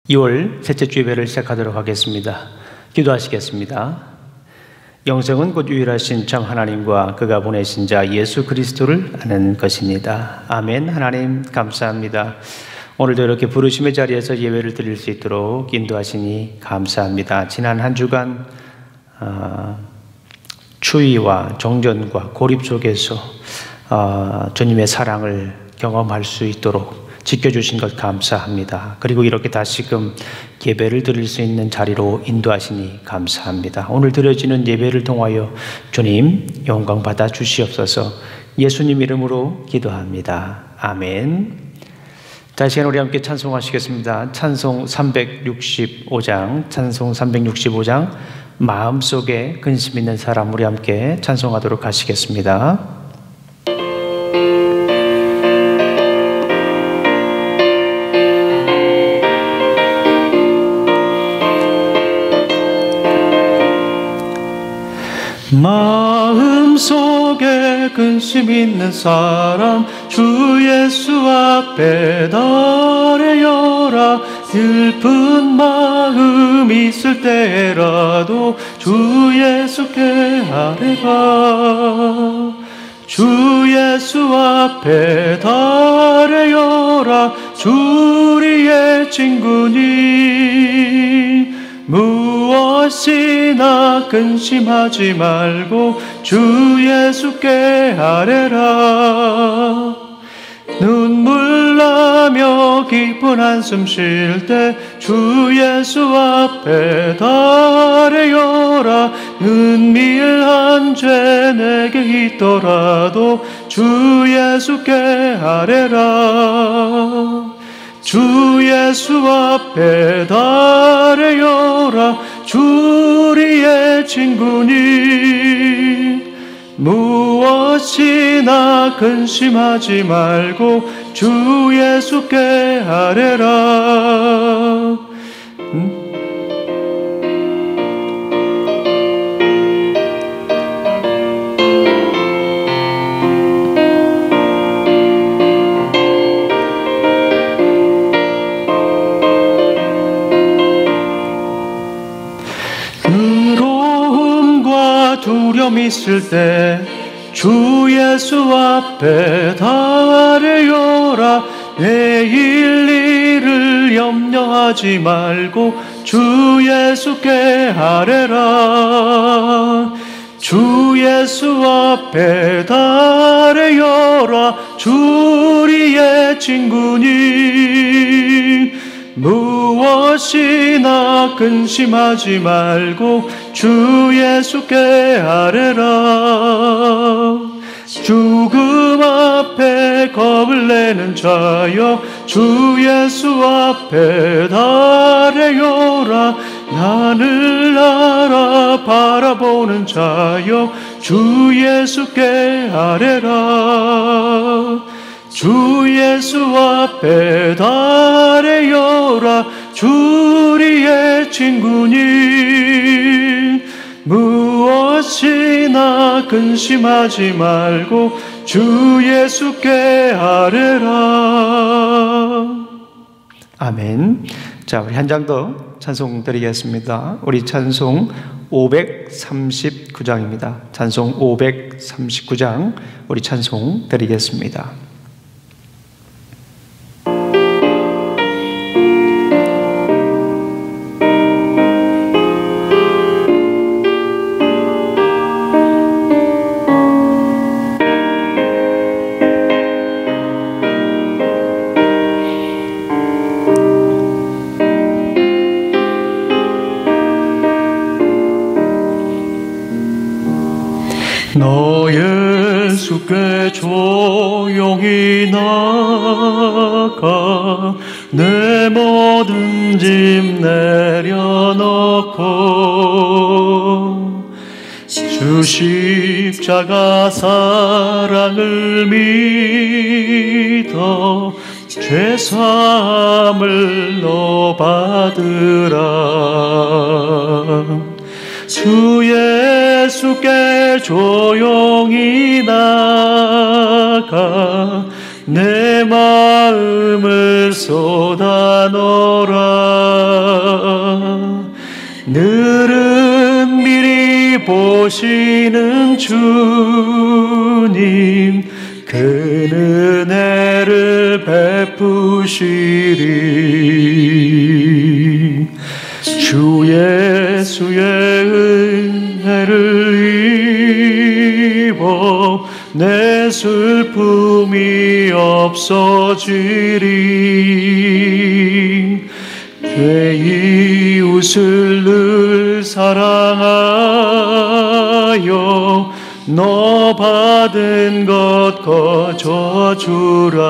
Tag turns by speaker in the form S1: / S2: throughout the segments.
S1: 2월 셋째 주 예배를 시작하도록 하겠습니다. 기도하시겠습니다. 영생은 곧 유일하신 참 하나님과 그가 보내신 자 예수 그리스도를 아는 것입니다. 아멘. 하나님 감사합니다. 오늘도 이렇게 부르심의 자리에서 예배를 드릴 수 있도록 인도하시니 감사합니다. 지난 한 주간 추위와 정전과 고립 속에서 주님의 사랑을 경험할 수 있도록 지켜주신 것 감사합니다. 그리고 이렇게 다시금 예배를 드릴 수 있는 자리로 인도하시니 감사합니다. 오늘 드려지는 예배를 통하여 주님 영광 받아 주시옵소서. 예수님 이름으로 기도합니다. 아멘. 자, 시간 우리 함께 찬송하시겠습니다. 찬송 365장, 찬송 365장 마음속에 근심 있는 사람 우리 함께 찬송하도록 하시겠습니다. 마음속에 근심 있는 사람 주 예수 앞에 달려라. 슬픈 마음 있을 때라도 주 예수께 아뢰라. 주 예수 앞에 달려라. 주 우리의 친구니 무엇이나 근심하지 말고 주 예수께 아뢰라. 눈물 나며 깊은 한숨 쉴 때 주 예수 앞에 달려라. 은밀한 죄 내게 있더라도 주 예수께 아뢰라. 주 예수 앞에 달려라. 주 우리의 친구니 무엇이나 근심하지 말고 주 예수께 아뢰라. 두려움 있을 때 주 예수 앞에 달려라. 내일 일을 염려하지 말고 주 예수께 아뢰라. 주 예수 앞에 달려라. 주 우리의 친구니 무엇이나 근심하지 말고 주 예수께 아뢰라. 죽음 앞에 겁을 내는 자여 주 예수 앞에 달려라. 하늘 나라 바라보는 자여 주 예수께 아뢰라. 주 예수 앞에 달려라. 주 우리의 친구니 무엇이나 근심하지 말고 주 예수께 아뢰라. 아멘. 자, 우리 한 장 더 찬송 드리겠습니다. 우리 찬송 539장입니다. 찬송 539장 우리 찬송 드리겠습니다. 너 예수께 조용히 나가 내 모든 짐 내려놓고 주 십자가 사랑을 믿어 죄사함을 너 받으라. 주 예수께 조용히 나가 내 마음을 쏟아놓으라. 늘은 미리 보시는 주님, 그 은혜를 베푸시리. 주 예수의 은혜를 입어 내 슬픔이 없어지리. 내 이웃을 늘 사랑하여 너 받은 것 거저주라.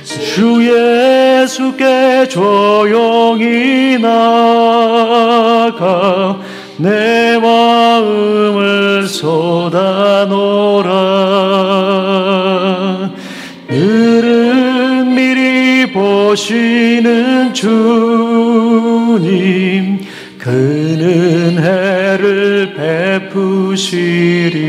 S1: 주 예수께 조용히 나가 내 마음을 쏟아놓으라. 늘은 미리 보시는 주님, 그 은혜를 베푸시리.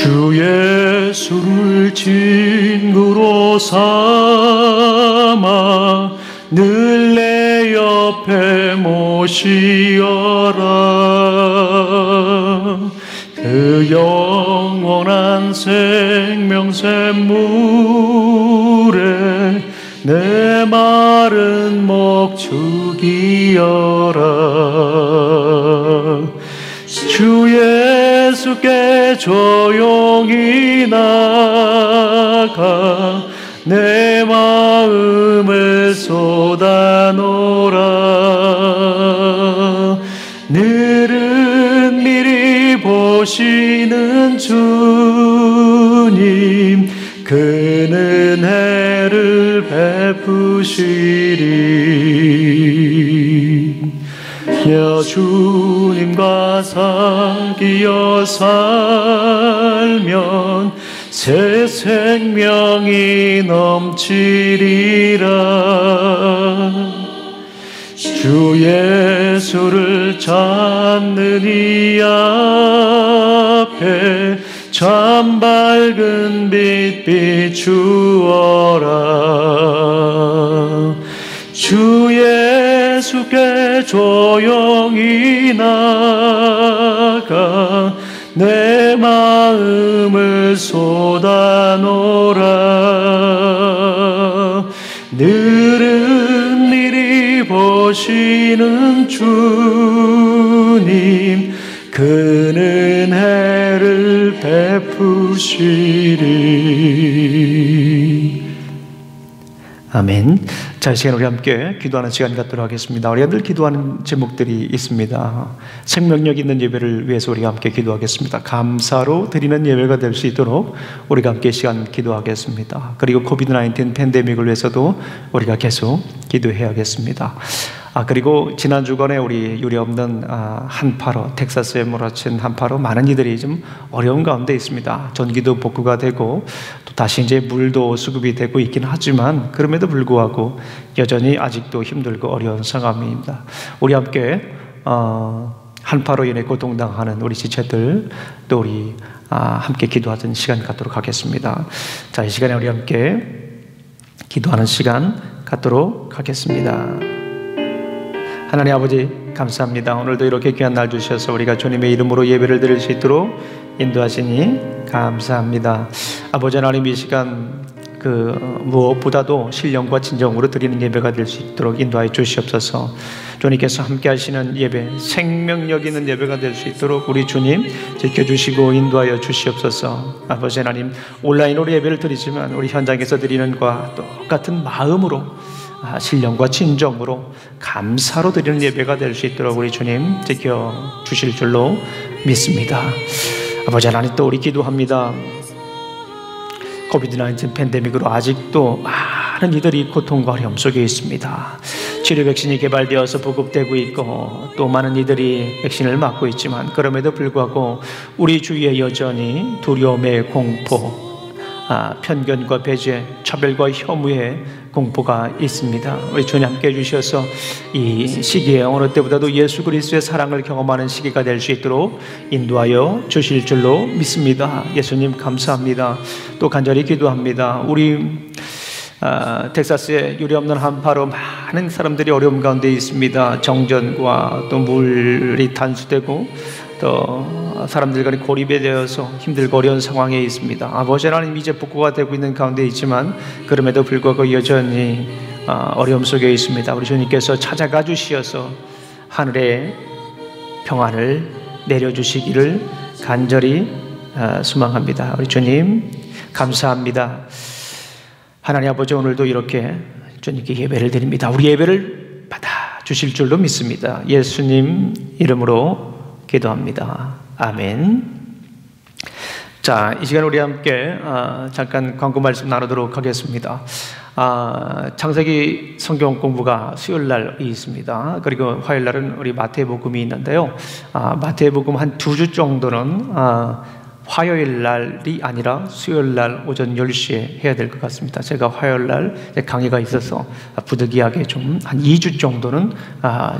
S1: 주 예수를 친구로 삼아 늘 내 옆에 모시어라. 그 영원한 생명샘물에 내 마른 목 죽이어라. 주 예수께 조용히 나가 내 마음을 쏟아놓으라. 늘은 미리 보시는 주님, 그 은혜를 베푸시리. 주님과 사귀어 살면 새 생명이 넘치리라. 주 예수를 찾는 이 앞에 참 밝은 빛 비추어라. 주 예수께 조용히 나가 내 마음을 쏟아놓으라. 늘은 미리 보시는 주님, 그 은혜를 베푸시리. 아멘. 자, 이 시간 우리 함께 기도하는 시간 갖도록 하겠습니다. 우리가 늘 기도하는 제목들이 있습니다. 생명력 있는 예배를 위해서 우리가 함께 기도하겠습니다. 감사로 드리는 예배가 될 수 있도록 우리가 함께 시간 기도하겠습니다. 그리고 코비드-19 팬데믹을 위해서도 우리가 계속 기도해야겠습니다. 그리고 지난 주간에 우리 유례없는 한파로, 텍사스에 몰아친 한파로 많은 이들이 좀 어려운 가운데 있습니다. 전기도 복구가 되고 또 다시 이제 물도 수급이 되고 있긴 하지만 그럼에도 불구하고 여전히 아직도 힘들고 어려운 상황입니다. 우리 함께 한파로 인해 고통당하는 우리 지체들, 또 우리 함께 기도하는 시간 갖도록 하겠습니다. 자, 이 시간에 우리 함께 기도하는 시간 갖도록 하겠습니다. 하나님 아버지, 감사합니다. 오늘도 이렇게 귀한 날 주셔서 우리가 주님의 이름으로 예배를 드릴 수 있도록 인도하시니 감사합니다. 아버지 하나님, 이 시간 무엇보다도 신령과 진정으로 드리는 예배가 될 수 있도록 인도하여 주시옵소서. 주님께서 함께 하시는 예배, 생명력 있는 예배가 될 수 있도록 우리 주님 지켜주시고 인도하여 주시옵소서. 아버지 하나님, 온라인으로 예배를 드리지만 우리 현장에서 드리는 것과 똑같은 마음으로 신령과 진정으로 감사로 드리는 예배가 될 수 있도록 우리 주님 지켜주실 줄로 믿습니다. 아버지 하나님, 또 우리 기도합니다. 코비드-19 팬데믹으로 아직도 많은 이들이 고통과 어려움 속에 있습니다. 치료 백신이 개발되어서 보급되고 있고 또 많은 이들이 백신을 맞고 있지만 그럼에도 불구하고 우리 주위에 여전히 두려움의 공포, 편견과 배제, 차별과 혐오의 공포가 있습니다. 우리 주님 함께 해주셔서 이 시기에 어느 때보다도 예수 그리스도의 사랑을 경험하는 시기가 될 수 있도록 인도하여 주실 줄로 믿습니다. 예수님 감사합니다. 또 간절히 기도합니다. 우리 텍사스에 유례없는 한파로 많은 사람들이 어려움 가운데 있습니다. 정전과 또 물이 단수되고 또 사람들 간에 고립이 되어서 힘들고 어려운 상황에 있습니다. 아버지 하나님, 이제 복구가 되고 있는 가운데 있지만 그럼에도 불구하고 여전히 어려움 속에 있습니다. 우리 주님께서 찾아가 주시어서 하늘의 평안을 내려주시기를 간절히 소망합니다. 우리 주님 감사합니다. 하나님 아버지, 오늘도 이렇게 주님께 예배를 드립니다. 우리 예배를 받아 주실 줄로 믿습니다. 예수님 이름으로 기도합니다. 아멘. 자, 이 시간 우리 함께 잠깐 광고 말씀 나누도록 하겠습니다. 창세기 성경 공부가 수요일 날이 있습니다. 그리고 화요일 날은 우리 마태복음이 있는데요. 마태복음 한 2주 정도는 화요일 날이 아니라 수요일 날 오전 10시에 해야 될 것 같습니다. 제가 화요일 날 강의가 있어서 부득이하게 좀 한 2주 정도는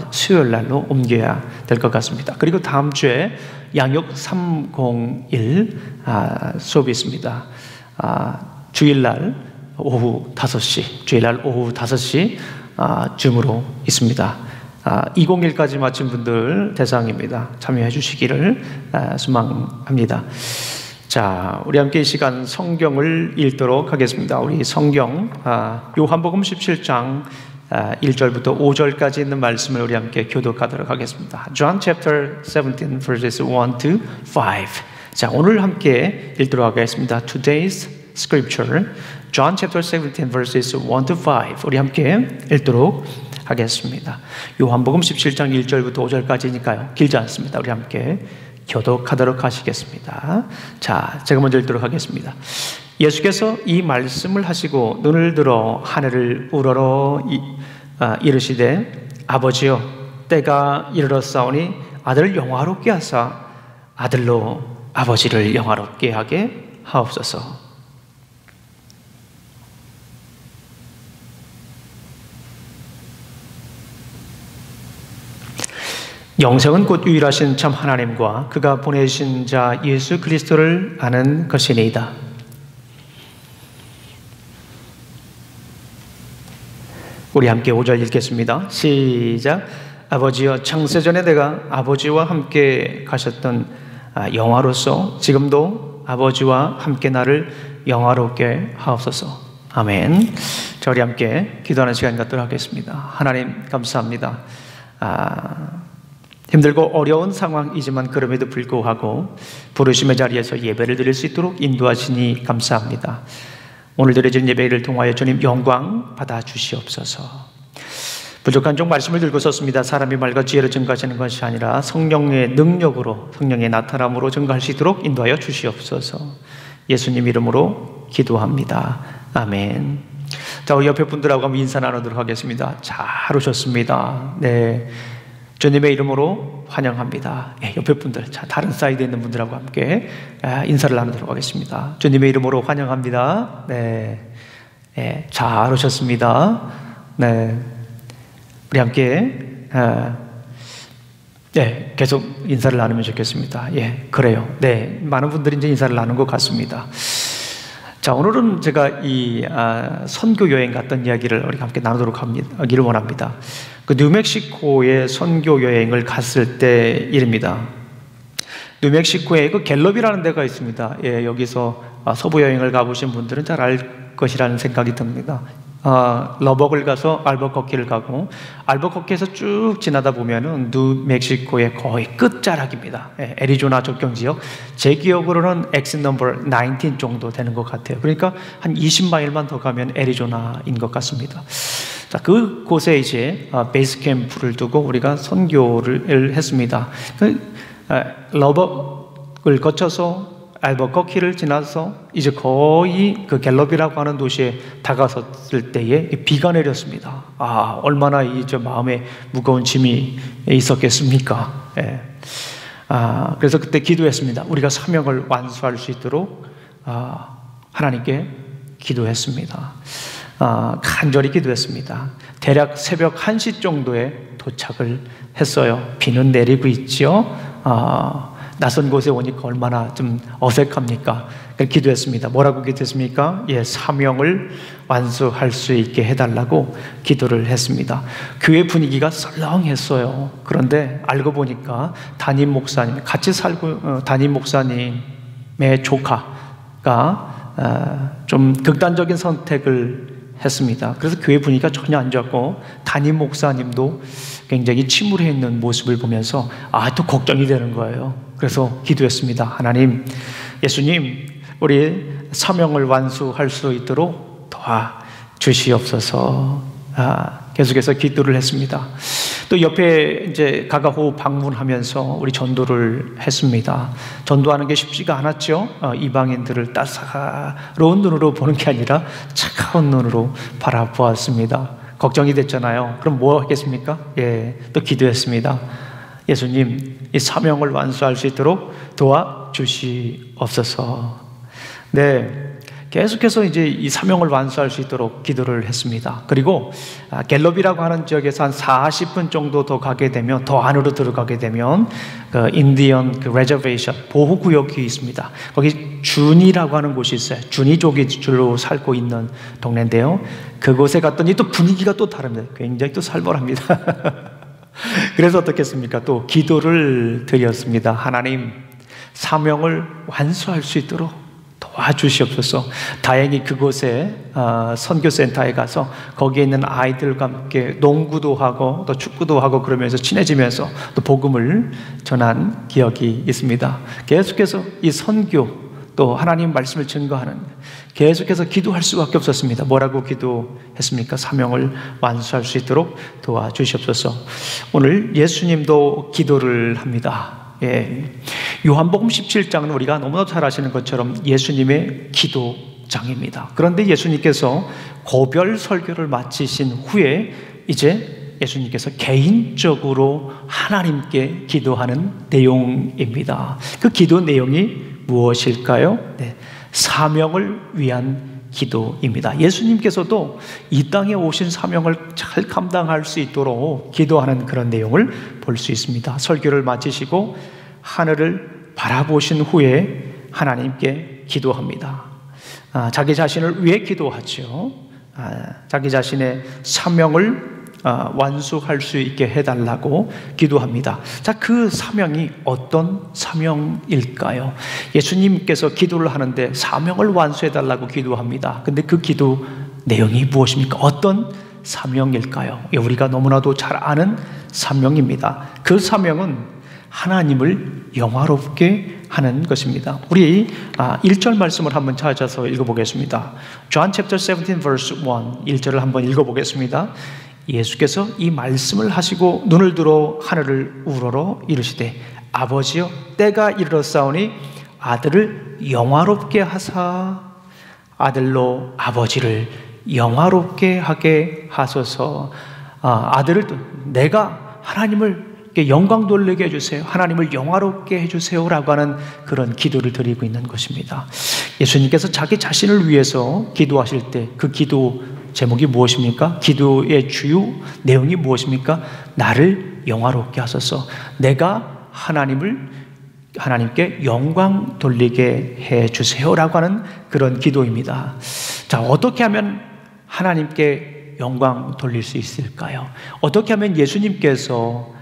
S1: 수요일 날로 옮겨야 될 것 같습니다. 그리고 다음 주에 양육 301 수업이 있습니다. 주일날 오후 5시, 주일날 오후 5시 줌으로 있습니다. 201까지 마친 분들 대상입니다. 참여해 주시기를 소망합니다. 자, 우리 함께 이 시간 성경을 읽도록 하겠습니다. 우리 성경 요한복음 17장 1절부터 5절까지 있는 말씀을 우리 함께 교독하도록 하겠습니다. John chapter 17 verses 1 to 5. 자, 오늘 함께 읽도록 하겠습니다. Today's scripture, John chapter 17 verses 1 to 5. 우리 함께 읽도록 하겠습니다. 요한복음 17장 1절부터 5절까지니까요. 길지 않습니다. 우리 함께 교독하도록 하시겠습니다. 자, 제가 먼저 읽도록 하겠습니다. 예수께서 이 말씀을 하시고 눈을 들어 하늘을 우러러 이르시되, 아버지여, 때가 이르렀사오니 아들을 영화롭게 하사 아들로 아버지를 영화롭게 하게 하옵소서. 영생은 곧 유일하신 참 하나님과 그가 보내신 자 예수 그리스도를 아는 것이니이다. 우리 함께 5절 읽겠습니다. 시작. 아버지여, 창세전에 내가 아버지와 함께 가셨던 영화로서 지금도 아버지와 함께 나를 영화롭게 하옵소서. 아멘. 자, 우리 함께 기도하는 시간 갖도록 하겠습니다. 하나님 감사합니다. 힘들고 어려운 상황이지만 그럼에도 불구하고 부르심의 자리에서 예배를 드릴 수 있도록 인도하시니 감사합니다. 오늘 드려진 예배를 통하여 주님 영광 받아 주시옵소서. 부족한 종 말씀을 들고 섰습니다. 사람이 말과 지혜로 증거하시는 것이 아니라 성령의 능력으로, 성령의 나타남으로 증거할 수 있도록 인도하여 주시옵소서. 예수님 이름으로 기도합니다. 아멘. 자, 우리 옆에 분들하고 한번 인사 나누도록 하겠습니다. 잘 오셨습니다. 네, 주님의 이름으로 환영합니다. 네, 옆에 분들, 자, 다른 사이드에 있는 분들하고 함께 인사를 나누도록 하겠습니다. 주님의 이름으로 환영합니다. 네, 네, 잘 오셨습니다. 네, 우리 함께 네, 계속 인사를 나누면 좋겠습니다. 예, 그래요. 네, 많은 분들이 이제 인사를 나눈 것 같습니다. 자, 오늘은 제가 이 선교 여행 갔던 이야기를 우리 함께 나누도록 하기를 원합니다. 그 뉴멕시코에 선교 여행을 갔을 때 일입니다. 뉴멕시코에 그 갤럽이라는 데가 있습니다. 예, 여기서 서부 여행을 가보신 분들은 잘 알 것이라는 생각이 듭니다. 러벅을 가서 알버커키를 가고, 알버커키에서 쭉 지나다 보면은 뉴멕시코의 거의 끝자락입니다. 예, 애리조나 접경 지역. 제 기억으로는 엑sit 넘버 19 정도 되는 것 같아요. 그러니까 한 20마일만 더 가면 애리조나인 것 같습니다. 자, 그곳에 이제 베이스 캠프를 두고 우리가 선교를 했습니다. 러버를 거쳐서 알버커키를 지나서 이제 거의 그 갤럽이라고 하는 도시에 다가섰을 때에 비가 내렸습니다. 얼마나 저 마음에 무거운 짐이 있었겠습니까? 예. 그래서 그때 기도했습니다. 우리가 사명을 완수할 수 있도록 하나님께 기도했습니다. 간절히 기도했습니다. 대략 새벽 1시 정도에 도착을 했어요. 비는 내리고 있죠. 낯선 곳에 오니까 얼마나 좀 어색합니까? 기도했습니다. 뭐라고 기도했습니까? 사명을 완수할 수 있게 해달라고 기도를 했습니다. 교회 분위기가 썰렁했어요. 그런데 알고 보니까 담임 목사님, 같이 살고 담임 목사님의 조카가 좀 극단적인 선택을 했습니다. 그래서 교회 분위기가 전혀 안 좋았고 담임 목사님도 굉장히 침울해 있는 모습을 보면서 또 걱정이 되는 거예요. 그래서 기도했습니다. 하나님, 예수님, 우리 사명을 완수할 수 있도록 도와주시옵소서. 계속해서 기도를 했습니다. 또 옆에 이제 가가호 방문하면서 우리 전도를 했습니다. 전도하는 게 쉽지가 않았죠. 이방인들을 따사로운 눈으로 보는 게 아니라 차가운 눈으로 바라보았습니다. 걱정이 됐잖아요. 그럼 뭐 하겠습니까? 또 기도했습니다. 예수님, 이 사명을 완수할 수 있도록 도와주시옵소서. 계속해서 이제 이 사명을 완수할 수 있도록 기도를 했습니다. 그리고 갤럽이라고 하는 지역에서 한 40분 정도 더 가게 되면, 더 안으로 들어가게 되면 그 인디언 레저베이션 보호구역이 있습니다. 거기 준이라고 하는 곳이 있어요. 준이족이 주로 살고 있는 동네인데요. 그곳에 갔더니 또 분위기가 또 다릅니다. 굉장히 또 살벌합니다. 그래서 어떻게 했습니까? 또 기도를 드렸습니다. 하나님, 사명을 완수할 수 있도록 도와주시옵소서. 다행히 그곳에 선교센터에 가서 거기에 있는 아이들과 함께 농구도 하고 또 축구도 하고 그러면서 친해지면서 또 복음을 전한 기억이 있습니다. 계속해서 이 선교, 또 하나님 말씀을 증거하는, 계속해서 기도할 수밖에 없었습니다. 뭐라고 기도했습니까? 사명을 완수할 수 있도록 도와주시옵소서. 오늘 예수님도 기도를 합니다. 요한복음 17장은 우리가 너무나 잘 아시는 것처럼 예수님의 기도장입니다. 그런데 예수님께서 고별 설교를 마치신 후에 이제 예수님께서 개인적으로 하나님께 기도하는 내용입니다. 그 기도 내용이 무엇일까요? 사명을 위한 기도입니다. 예수님께서도 이 땅에 오신 사명을 잘 감당할 수 있도록 기도하는 그런 내용을 볼 수 있습니다. 설교를 마치시고 하늘을 바라보신 후에 하나님께 기도합니다. 자기 자신을 위해 기도하죠. 자기 자신의 사명을 완수할 수 있게 해달라고 기도합니다. 자, 그 사명이 어떤 사명일까요? 예수님께서 기도를 하는데 사명을 완수해달라고 기도합니다. 근데 그 기도 내용이 무엇입니까? 어떤 사명일까요? 우리가 너무나도 잘 아는 사명입니다. 그 사명은 하나님을 영화롭게 하는 것입니다. 우리 1절 말씀을 한번 찾아서 읽어보겠습니다. John chapter 17 verse 1, 1절을 한번 읽어보겠습니다. 예수께서 이 말씀을 하시고 눈을 들어 하늘을 우러러 이르시되 아버지여, 때가 이르렀사오니 아들을 영화롭게 하사 아들로 아버지를 영화롭게 하게 하소서. 아들을, 내가 하나님을 영광 돌리게 해주세요, 하나님을 영화롭게 해주세요 라고 하는 그런 기도를 드리고 있는 것입니다. 예수님께서 자기 자신을 위해서 기도하실 때 그 기도 제목이 무엇입니까? 기도의 주요 내용이 무엇입니까? 나를 영화롭게 하소서. 내가 하나님께 영광 돌리게 해주세요 라고 하는 그런 기도입니다. 자, 어떻게 하면 하나님께 영광 돌릴 수 있을까요? 어떻게 하면 예수님께서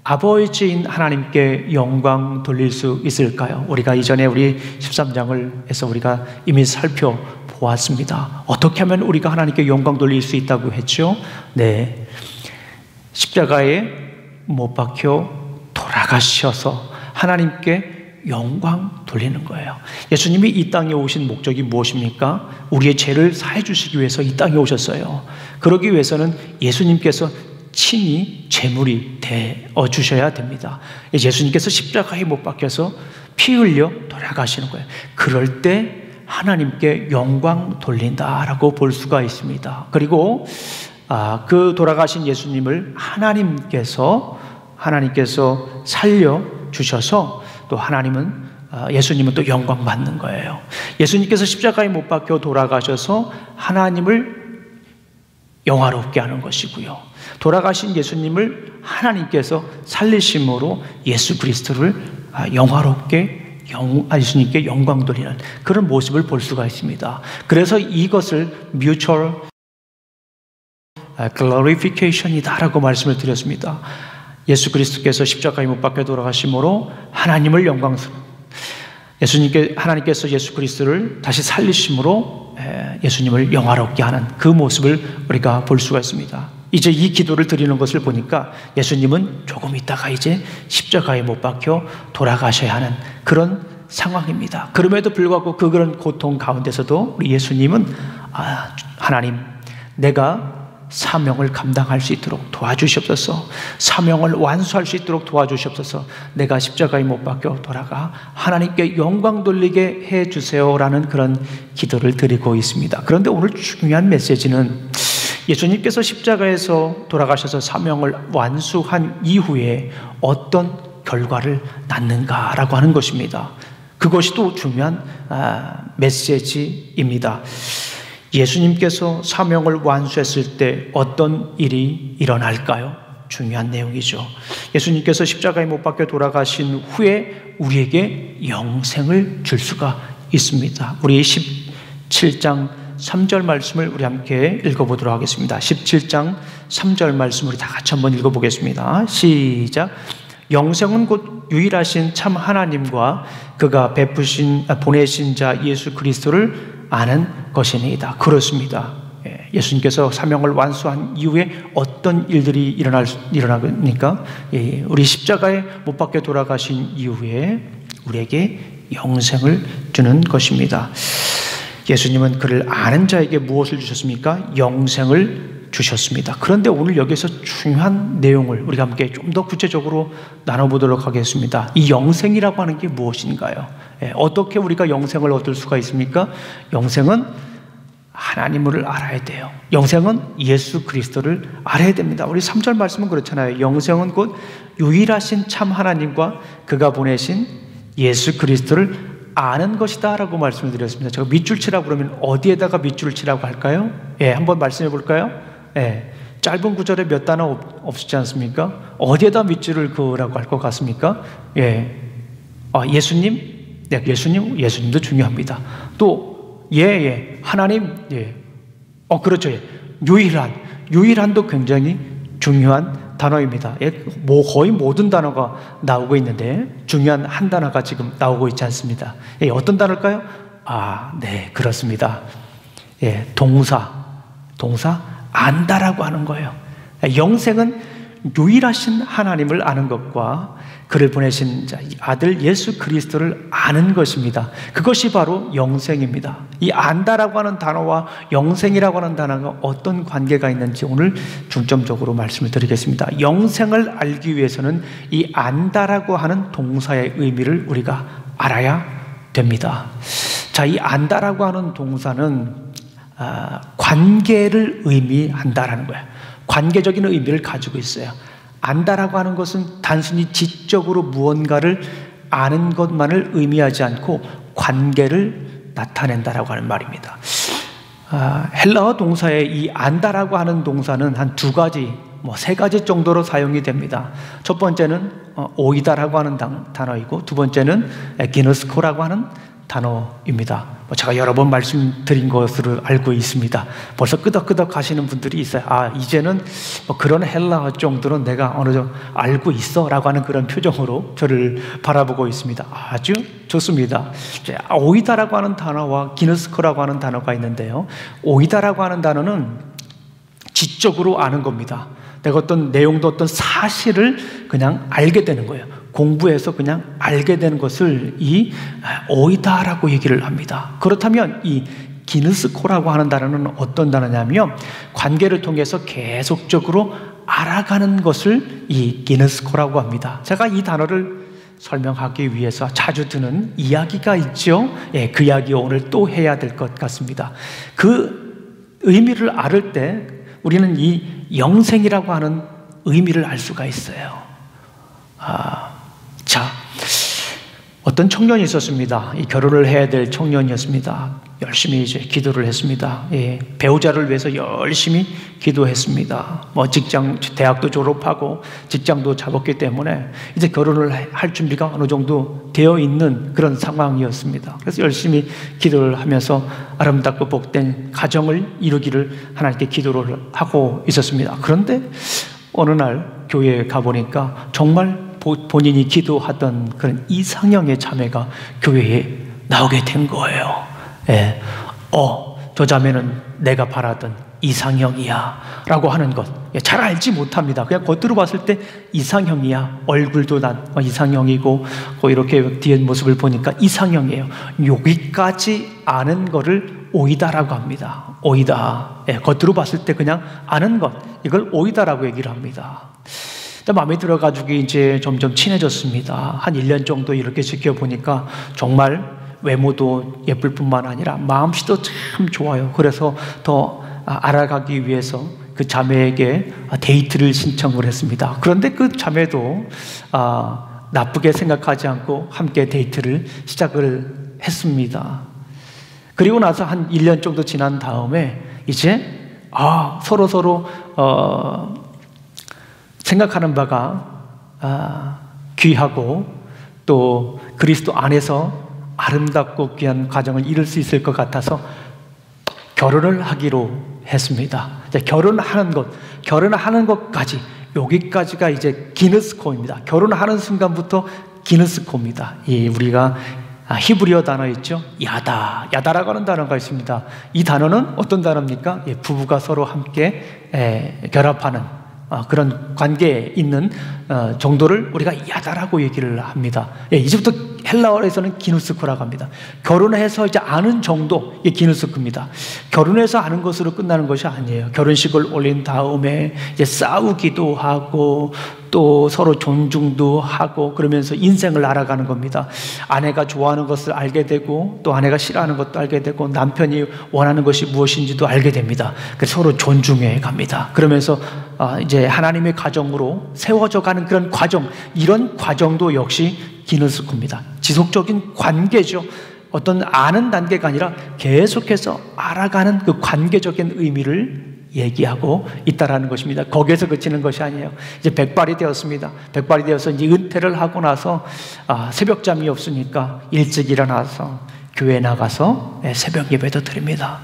S1: 아버지인 하나님께 영광 돌릴 수 있을까요? 우리가 이전에 우리 13장을 해서 우리가 이미 살펴보았습니다. 어떻게 하면 우리가 하나님께 영광 돌릴 수 있다고 했죠? 십자가에 못 박혀 돌아가셔서 하나님께 영광 돌리는 거예요. 예수님이 이 땅에 오신 목적이 무엇입니까? 우리의 죄를 사해 주시기 위해서 이 땅에 오셨어요. 그러기 위해서는 예수님께서 친히 제물이 되어 주셔야 됩니다. 예수님께서 십자가에 못 박혀서 피 흘려 돌아가시는 거예요. 그럴 때 하나님께 영광 돌린다라고 볼 수가 있습니다. 그리고 그 돌아가신 예수님을 하나님께서 살려 주셔서 또 예수님은 또 영광 받는 거예요. 예수님께서 십자가에 못 박혀 돌아가셔서 하나님을 영화롭게 하는 것이고요. 돌아가신 예수님을 하나님께서 살리심으로 예수 그리스도를 예수님께 영광 돌리는 그런 모습을 볼 수가 있습니다. 그래서 이것을 mutual glorification이다라고 말씀을 드렸습니다. 예수 그리스도께서 십자가에 못 박혀 돌아가심으로 하나님을 하나님께서 예수 그리스도를 다시 살리심으로 예수님을 영화롭게 하는 그 모습을 우리가 볼 수가 있습니다. 이제 이 기도를 드리는 것을 보니까 예수님은 조금 있다가 이제 십자가에 못 박혀 돌아가셔야 하는 그런 상황입니다. 그럼에도 불구하고 그런 고통 가운데서도 우리 예수님은 하나님, 내가 사명을 감당할 수 있도록 도와주시옵소서. 사명을 완수할 수 있도록 도와주시옵소서. 내가 십자가에 못 박혀 돌아가 하나님께 영광 돌리게 해주세요라는 그런 기도를 드리고 있습니다. 그런데 오늘 중요한 메시지는 예수님께서 십자가에서 돌아가셔서 사명을 완수한 이후에 어떤 결과를 낳는가라고 하는 것입니다. 그것이 또 중요한 메시지입니다. 예수님께서 사명을 완수했을 때 어떤 일이 일어날까요? 중요한 내용이죠. 예수님께서 십자가에 못 박혀 돌아가신 후에 우리에게 영생을 줄 수가 있습니다. 우리 17장 3절 말씀을 우리 함께 읽어보도록 하겠습니다. 17장 3절 말씀 우리 다 같이 한번 읽어보겠습니다. 시작. 영생은 곧 유일하신 참 하나님과 그가 보내신 자 예수 그리스도를 아는 것이니이다. 그렇습니다. 예수님께서 사명을 완수한 이후에 어떤 일들이 일어나니까 우리 십자가에 못 박혀 돌아가신 이후에 우리에게 영생을 주는 것입니다. 예수님은 그를 아는 자에게 무엇을 주셨습니까? 영생을 주셨습니다. 그런데 오늘 여기서 중요한 내용을 우리가 함께 좀 더 구체적으로 나눠보도록 하겠습니다. 이 영생이라고 하는 게 무엇인가요? 어떻게 우리가 영생을 얻을 수가 있습니까? 영생은 하나님을 알아야 돼요. 영생은 예수 그리스도를 알아야 됩니다. 우리 3절 말씀은 그렇잖아요. 영생은 곧 유일하신 참 하나님과 그가 보내신 예수 그리스도를 아는 것이다 라고 말씀을 드렸습니다. 제가 밑줄 치라고 그러면 어디에다가 밑줄을 치라고 할까요? 한번 말씀해 볼까요? 짧은 구절에 몇 단어 없지 않습니까? 어디에다 밑줄을 그으라고 할 것 같습니까? 예수님? 네, 예수님도 중요합니다. 또, 하나님, 그렇죠. 유일한도 굉장히 중요한 단어입니다. 거의 모든 단어가 나오고 있는데, 중요한 한 단어가 지금 나오고 있지 않습니다. 어떤 단어일까요? 네, 그렇습니다. 동사, 안다라고 하는 거예요. 영생은 유일하신 하나님을 아는 것과 그를 보내신 아들 예수 그리스도를 아는 것입니다. 그것이 바로 영생입니다. 이 안다라고 하는 단어와 영생이라고 하는 단어가 어떤 관계가 있는지 오늘 중점적으로 말씀을 드리겠습니다. 영생을 알기 위해서는 이 안다라고 하는 동사의 의미를 우리가 알아야 됩니다. 이 안다라고 하는 동사는 관계를 의미한다라는 거예요. 관계적인 의미를 가지고 있어요. 안다라고 하는 것은 단순히 지적으로 무언가를 아는 것만을 의미하지 않고 관계를 나타낸다라고 하는 말입니다. 헬라어 동사의 이 안다라고 하는 동사는 한 두 가지, 세 가지 정도로 사용이 됩니다. 첫 번째는 오이다라고 하는 단어이고 두 번째는 기노스코라고 하는 단어입니다. 제가 여러 번 말씀드린 것으로 알고 있습니다. 벌써 끄덕끄덕 하시는 분들이 있어요. 이제는 그런 헬라어 정도는 내가 어느 정도 알고 있어 라고 하는 그런 표정으로 저를 바라보고 있습니다. 아주 좋습니다. 오이다라고 하는 단어와 기노스코라고 하는 단어가 있는데요. 오이다라고 하는 단어는 지적으로 아는 겁니다. 내가 어떤 내용도 어떤 사실을 그냥 알게 되는 거예요. 공부해서 그냥 알게 되는 것을 이 오이다라고 얘기를 합니다. 그렇다면 이 기누스코라고 하는 단어는 어떤 단어냐면 관계를 통해서 계속적으로 알아가는 것을 이 기누스코라고 합니다. 제가 이 단어를 설명하기 위해서 자주 드는 이야기가 있죠. 예, 그 이야기 오늘 또 해야 될 것 같습니다. 그 의미를 알을 때 우리는 이 영생이라고 하는 의미를 알 수가 있어요. 자, 어떤 청년이 있었습니다. 이 결혼을 해야 될 청년이었습니다. 열심히 이제 기도를 했습니다. 예, 배우자를 위해서 열심히 기도했습니다. 대학도 졸업하고 직장도 잡았기 때문에 이제 결혼을 할 준비가 어느 정도 되어 있는 그런 상황이었습니다. 그래서 열심히 기도를 하면서 아름답고 복된 가정을 이루기를 하나님께 기도를 하고 있었습니다. 그런데 어느 날 교회에 가보니까 정말 본인이 기도하던 그런 이상형의 자매가 교회에 나오게 된 거예요. 예, 저 자매는 내가 바라던 이상형이야 라고 하는 것, 잘 알지 못합니다. 그냥 겉으로 봤을 때 이상형이야, 얼굴도 난 이상형이고 이렇게 뒤에 모습을 보니까 이상형이에요. 여기까지 아는 거를 오이다라고 합니다. 오이다. 예, 겉으로 봤을 때 그냥 아는 것, 이걸 오이다라고 얘기를 합니다. 마음에 들어가지고 이제 점점 친해졌습니다. 한 1년 정도 이렇게 지켜보니까 정말 외모도 예쁠 뿐만 아니라 마음씨도 참 좋아요. 그래서 더 알아가기 위해서 그 자매에게 데이트를 신청을 했습니다. 그런데 그 자매도 나쁘게 생각하지 않고 함께 데이트를 시작을 했습니다. 그리고 나서 한 1년 정도 지난 다음에 이제 서로 생각하는 바가 귀하고 또 그리스도 안에서 아름답고 귀한 가정을 이룰 수 있을 것 같아서 결혼을 하기로 했습니다. 결혼하는 것까지, 여기까지가 이제 기누스코입니다. 결혼하는 순간부터 기누스코입니다. 우리가 히브리어 단어 있죠? 야다라고 하는 단어가 있습니다. 이 단어는 어떤 단어입니까? 부부가 서로 함께 결합하는 그런 관계에 있는 정도를 우리가 야다라고 얘기를 합니다. 이제부터 헬라어에서는 기누스코라고 합니다. 결혼해서 이제 아는 정도, 기누스코입니다. 결혼해서 아는 것으로 끝나는 것이 아니에요. 결혼식을 올린 다음에 이제 싸우기도 하고 또 서로 존중도 하고 그러면서 인생을 알아가는 겁니다. 아내가 좋아하는 것을 알게 되고 또 아내가 싫어하는 것도 알게 되고 남편이 원하는 것이 무엇인지도 알게 됩니다. 그래서 서로 존중해 갑니다. 그러면서 이제 하나님의 가정으로 세워져 가는 그런 과정, 이런 과정도 역시 기누스코입니다. 지속적인 관계죠. 어떤 아는 단계가 아니라 계속해서 알아가는 그 관계적인 의미를 얘기하고 있다라는 것입니다. 거기에서 그치는 것이 아니에요. 이제 백발이 되었습니다. 백발이 되어서 이제 은퇴를 하고 나서 새벽잠이 없으니까 일찍 일어나서 교회에 나가서 새벽 예배도 드립니다.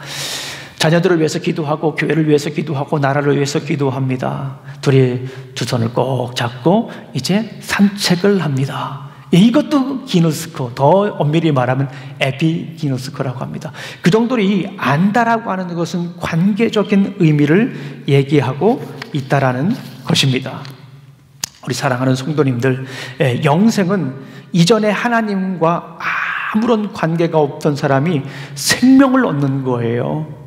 S1: 자녀들을 위해서 기도하고 교회를 위해서 기도하고 나라를 위해서 기도합니다. 둘이 두 손을 꼭 잡고 이제 산책을 합니다. 이것도 기누스코, 더 엄밀히 말하면 에피기누스코라고 합니다. 그 정도로 이 안다라고 하는 것은 관계적인 의미를 얘기하고 있다라는 것입니다. 우리 사랑하는 성도님들, 영생은 이전에 하나님과 아무런 관계가 없던 사람이 생명을 얻는 거예요.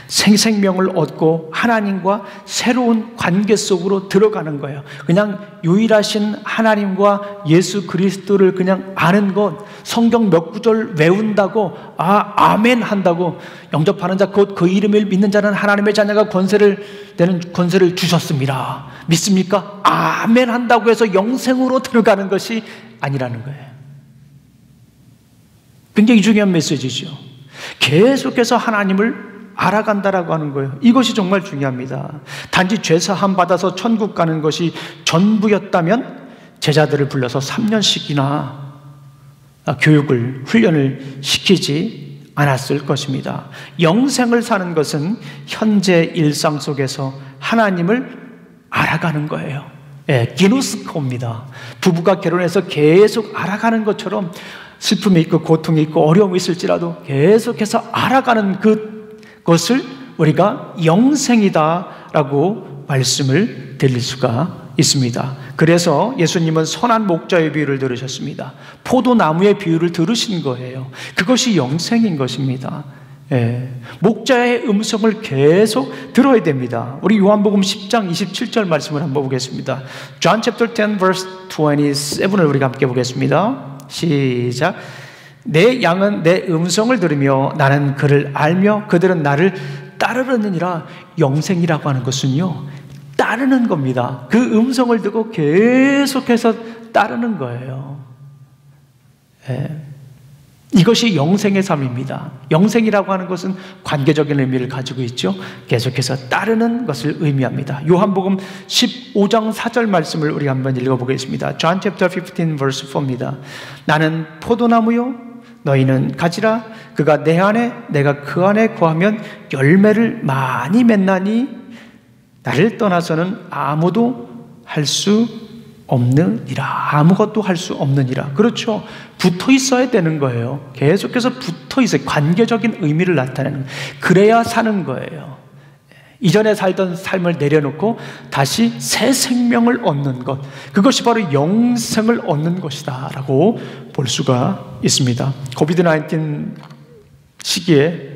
S1: 생명을 얻고 하나님과 새로운 관계 속으로 들어가는 거예요. 그냥 유일하신 하나님과 예수 그리스도를 그냥 아는 것, 성경 몇 구절 외운다고 아멘 한다고 영접하는 자 곧 그 이름을 믿는 자는 하나님의 자녀가 권세를 주셨습니다. 믿습니까? 아멘 한다고 해서 영생으로 들어가는 것이 아니라는 거예요. 굉장히 중요한 메시지죠. 계속해서 하나님을 알아간다라고 하는 거예요. 이것이 정말 중요합니다. 단지 죄사함 받아서 천국 가는 것이 전부였다면 제자들을 불러서 3년씩이나 훈련을 시키지 않았을 것입니다. 영생을 사는 것은 현재 일상 속에서 하나님을 알아가는 거예요. 기누스코입니다. 부부가 결혼해서 계속 알아가는 것처럼 슬픔이 있고 고통이 있고 어려움이 있을지라도 계속해서 알아가는 그것을 우리가 영생이다라고 말씀을 드릴 수가 있습니다. 그래서 예수님은 선한 목자의 비유를 들으셨습니다. 포도나무의 비유를 들으신 거예요. 그것이 영생인 것입니다. 목자의 음성을 계속 들어야 됩니다. 우리 요한복음 10장 27절 말씀을 한번 보겠습니다. John chapter 10 verse 27을 우리가 함께 보겠습니다. 시작. 내 양은 내 음성을 들으며 나는 그를 알며 그들은 나를 따르느니라. 영생이라고 하는 것은요, 따르는 겁니다. 그 음성을 듣고 계속해서 따르는 거예요. 이것이 영생의 삶입니다. 영생이라고 하는 것은 관계적인 의미를 가지고 있죠. 계속해서 따르는 것을 의미합니다. 요한복음 15장 4절 말씀을 우리 한번 읽어보겠습니다. John chapter 15 verse 4입니다. 나는 포도나무요 너희는 가지라. 그가 내 안에 내가 그 안에 거하면 열매를 많이 맺나니 나를 떠나서는 아무도 할 수 없느니라. 아무것도 할 수 없느니라. 그렇죠. 붙어 있어야 되는 거예요. 계속해서 붙어 있어요. 관계적인 의미를 나타내는, 그래야 사는 거예요. 이전에 살던 삶을 내려놓고 다시 새 생명을 얻는 것, 그것이 바로 영생을 얻는 것이다 라고 볼 수가 있습니다. 코비드-19 시기에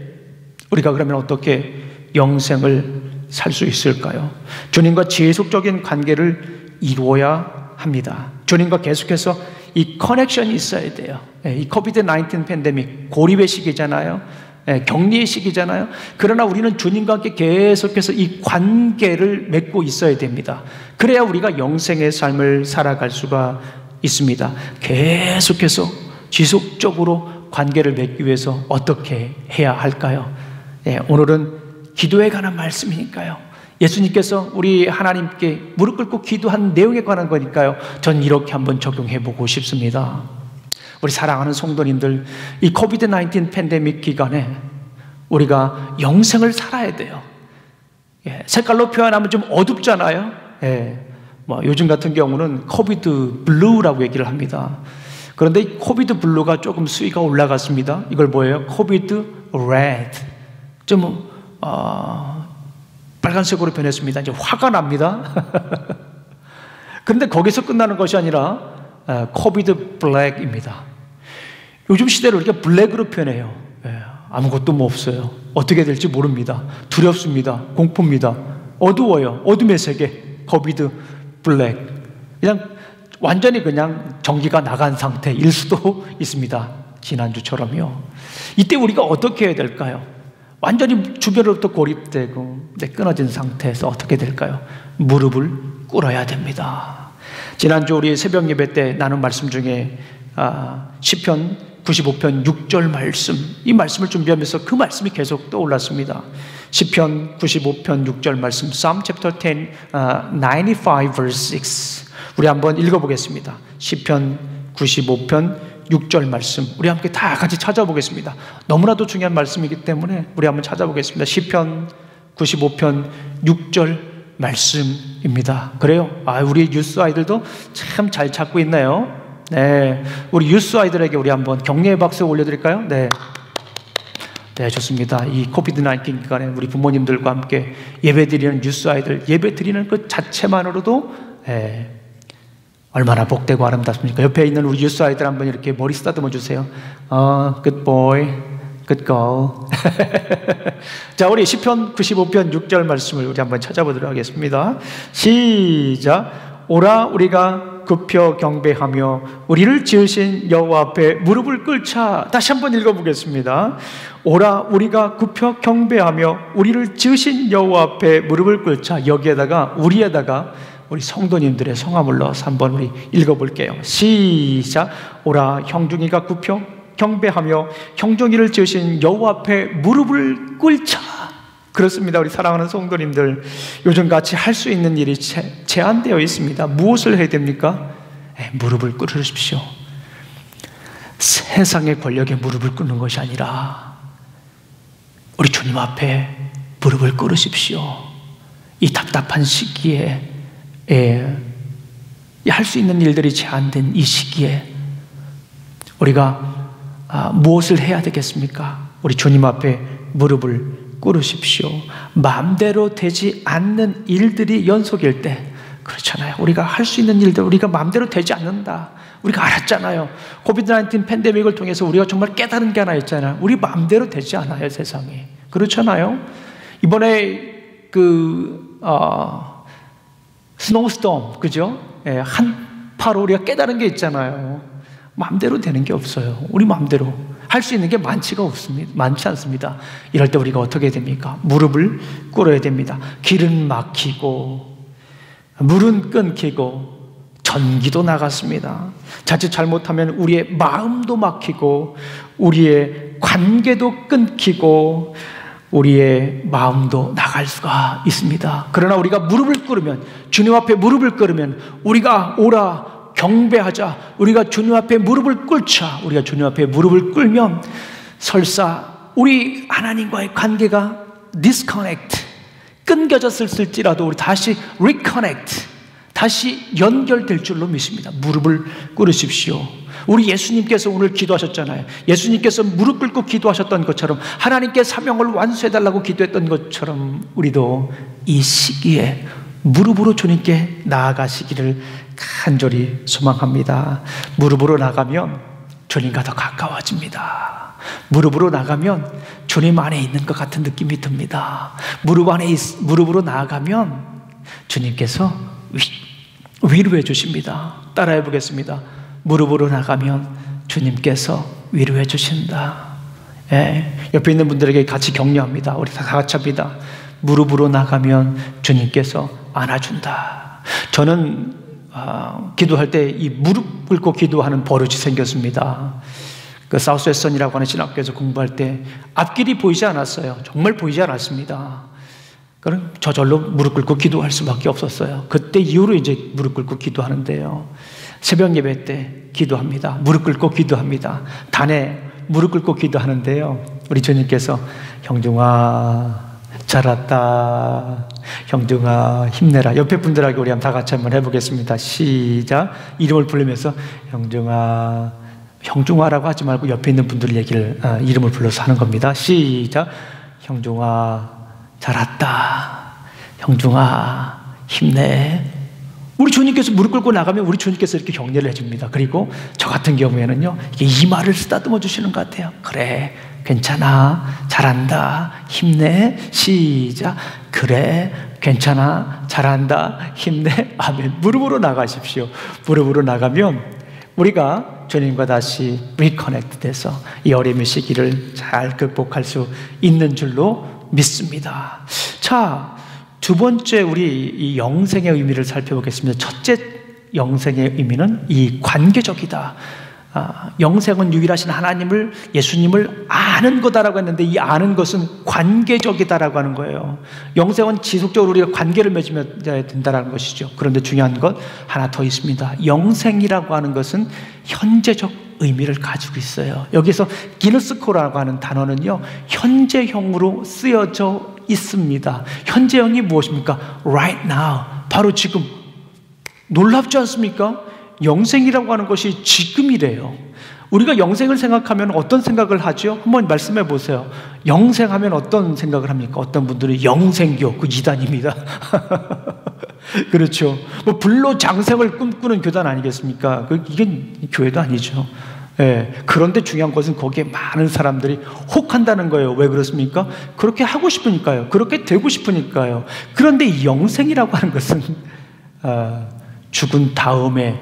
S1: 우리가 그러면 어떻게 영생을 살 수 있을까요? 주님과 지속적인 관계를 이루어야 합니다. 주님과 계속해서 이 커넥션이 있어야 돼요. 이 코비드-19 팬데믹, 고립의 시기잖아요. 격리의 시기잖아요. 그러나 우리는 주님과 함께 계속해서 이 관계를 맺고 있어야 됩니다. 그래야 우리가 영생의 삶을 살아갈 수가 있습니다. 계속해서 지속적으로 관계를 맺기 위해서 어떻게 해야 할까요? 오늘은 기도에 관한 말씀이니까요. 예수님께서 우리 하나님께 무릎 꿇고 기도한 내용에 관한 거니까요. 전 이렇게 한번 적용해 보고 싶습니다. 우리 사랑하는 성도님들, 이 코비드-19 팬데믹 기간에 우리가 영생을 살아야 돼요. 색깔로 표현하면 좀 어둡잖아요. 요즘 같은 경우는 코비드 블루라고 얘기를 합니다. 그런데 이 코비드 블루가 조금 수위가 올라갔습니다. 이걸 뭐예요? 코비드 레드. 좀 빨간색으로 변했습니다. 이제 화가 납니다. 그런데 거기서 끝나는 것이 아니라 코비드 블랙입니다. 요즘 시대를 우리가 블랙으로 표현해요. 아무것도 뭐 없어요. 어떻게 될지 모릅니다. 두렵습니다. 공포입니다. 어두워요. 어둠의 세계. 코비드 블랙. 그냥 완전히 그냥 전기가 나간 상태일 수도 있습니다. 지난주처럼요. 이때 우리가 어떻게 해야 될까요? 완전히 주변으로부터 고립되고 끊어진 상태에서 어떻게 될까요? 무릎을 꿇어야 됩니다. 지난주 우리 새벽 예배 때 나눈 말씀 중에 시편 95편 6절 말씀, 이 말씀을 준비하면서 그 말씀이 계속 떠올랐습니다. 시편 95편 6절 말씀, Psalm chapter 10, 95 verse 6. 우리 한번 읽어보겠습니다. 시편 95편 6절 말씀, 우리 함께 다 같이 찾아보겠습니다. 너무나도 중요한 말씀이기 때문에 우리 한번 찾아보겠습니다. 시편 95편 6절 말씀입니다. 그래요? 우리 유스 아이들도 참 잘 찾고 있네요. 네, 우리 유스 아이들에게 우리 한번 격려의 박수 올려드릴까요? 네, 좋습니다. 이 코비드-19 기간에 우리 부모님들과 함께 예배드리는 유스 아이들, 예배드리는 그 자체만으로도 얼마나 복되고 아름답습니까? 옆에 있는 우리 유스 아이들 한번 이렇게 머리 쓰다듬어 주세요. Good boy, good girl. 자, 우리 시편 95편 6절 말씀을 우리 한번 찾아보도록 하겠습니다. 시작. 오라 우리가 굽혀 경배하며 우리를 지으신 여호와 앞에 무릎을 꿇자. 다시 한번 읽어보겠습니다. 오라 우리가 굽혀 경배하며 우리를 지으신 여호와 앞에 무릎을 꿇자. 여기에다가 우리에다가 우리 성도님들의 성함을 넣어서 한번 우리 읽어볼게요. 시작. 오라 형중이가 굽혀 경배하며 형중이를 지으신 여호와 앞에 무릎을 꿇자. 그렇습니다. 우리 사랑하는 성도님들, 요즘같이 할 수 있는 일이 제한되어 있습니다. 무엇을 해야 됩니까? 무릎을 꿇으십시오. 세상의 권력에 무릎을 꿇는 것이 아니라 우리 주님 앞에 무릎을 꿇으십시오. 이 답답한 시기에 할 수 있는 일들이 제한된 이 시기에 우리가 무엇을 해야 되겠습니까? 우리 주님 앞에 무릎을 꾸르십시오. 마음대로 되지 않는 일들이 연속일 때, 그렇잖아요. 우리가 할 수 있는 일들, 우리가 마음대로 되지 않는다. 우리가 알았잖아요. 코비드-19 팬데믹을 통해서 우리가 정말 깨달은 게 하나 있잖아요. 우리 마음대로 되지 않아요, 세상이. 그렇잖아요. 이번에 스노우스톰, 그죠? 예, 한파로 우리가 깨달은 게 있잖아요. 마음대로 되는 게 없어요. 우리 마음대로 할 수 있는 게 많지 않습니다. 이럴 때 우리가 어떻게 됩니까? 무릎을 꿇어야 됩니다. 길은 막히고 물은 끊기고 전기도 나갔습니다. 자칫 잘못하면 우리의 마음도 막히고 우리의 관계도 끊기고 우리의 마음도 나갈 수가 있습니다. 그러나 우리가 무릎을 꿇으면, 주님 앞에 무릎을 꿇으면, 우리가 오라 경배하자, 우리가 주님 앞에 무릎을 꿇자, 우리가 주님 앞에 무릎을 꿇면 설사 우리 하나님과의 관계가 disconnect, 끊겨졌을지라도 우리 다시 reconnect, 다시 연결될 줄로 믿습니다. 무릎을 꿇으십시오. 우리 예수님께서 오늘 기도하셨잖아요. 예수님께서 무릎 꿇고 기도하셨던 것처럼, 하나님께 사명을 완수해달라고 기도했던 것처럼 우리도 이 시기에 무릎으로 주님께 나아가시기를 간절히 소망합니다. 무릎으로 나가면 주님과 더 가까워집니다. 무릎으로 나가면 주님 안에 있는 것 같은 느낌이 듭니다. 무릎으로 나아가면 주님께서 위로해 주십니다. 따라해 보겠습니다. 무릎으로 나가면 주님께서 위로해 주신다. 예, 옆에 있는 분들에게 같이 격려합니다. 우리 다 같이 합니다. 무릎으로 나가면 주님께서 안아준다. 저는 기도할 때 이 무릎 꿇고 기도하는 버릇이 생겼습니다. 그 사우스웨스턴이라고 하는 신학교에서 공부할 때 앞길이 보이지 않았어요. 정말 보이지 않았습니다. 그럼 저절로 무릎 꿇고 기도할 수밖에 없었어요. 그때 이후로 이제 무릎 꿇고 기도하는데요. 새벽 예배 때 기도합니다. 무릎 꿇고 기도합니다. 단에 무릎 꿇고 기도하는데요. 우리 주님께서 형중아 잘 왔다, 형중아 힘내라. 옆에 분들하고 우리 다 같이 한번 해보겠습니다. 시작. 이름을 부르면서 형중아라고 하지 말고 옆에 있는 분들 이름을 불러서 하는 겁니다. 시작. 형중아 잘 왔다, 형중아 힘내. 우리 주님께서 무릎 꿇고 나가면 우리 주님께서 이렇게 격려를 해줍니다. 그리고 저 같은 경우에는요, 이 말을 쓰다듬어 주시는 것 같아요. 그래, 괜찮아, 잘한다, 힘내. 시작. 그래, 괜찮아, 잘한다, 힘내. 아멘. 무릎으로 나가십시오. 무릎으로 나가면 우리가 주님과 다시 리커넥트 돼서 이 어려움의 시기를 잘 극복할 수 있는 줄로 믿습니다. 자, 두 번째 우리 이 영생의 의미를 살펴보겠습니다. 첫째 영생의 의미는 이 관계적이다. 영생은 유일하신 하나님을, 예수님을 아는 거다라고 했는데, 이 아는 것은 관계적이다라고 하는 거예요. 영생은 지속적으로 우리가 관계를 맺으면 된다는 것이죠. 그런데 중요한 것 하나 더 있습니다. 영생이라고 하는 것은 현재적 의미를 가지고 있어요. 여기서 기노스코라고 하는 단어는요, 현재형으로 쓰여져 있습니다. 현재형이 무엇입니까? Right now, 바로 지금. 놀랍지 않습니까? 영생이라고 하는 것이 지금이래요. 우리가 영생을 생각하면 어떤 생각을 하죠? 한번 말씀해 보세요. 영생하면 어떤 생각을 합니까? 어떤 분들은 영생교, 그 이단입니다. 그렇죠. 뭐 불로장생을 꿈꾸는 교단 아니겠습니까? 이게 교회도 아니죠. 예, 그런데 중요한 것은 거기에 많은 사람들이 혹한다는 거예요. 왜 그렇습니까? 그렇게 하고 싶으니까요. 그렇게 되고 싶으니까요. 그런데 이 영생이라고 하는 것은 죽은 다음에